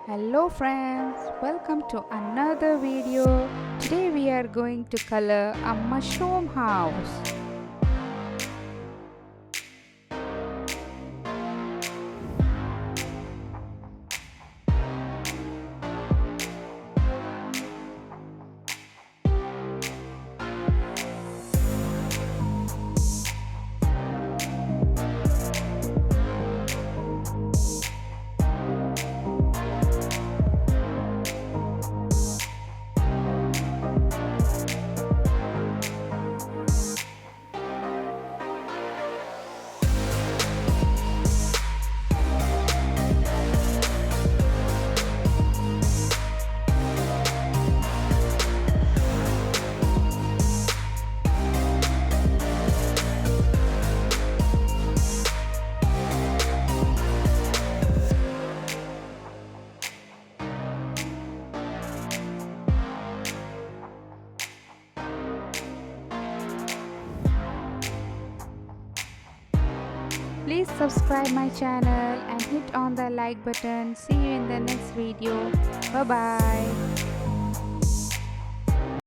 Hello friends, welcome to another video. Today we are going to color a mushroom house. Please subscribe my channel and hit on the like button. See you in the next video. Bye bye.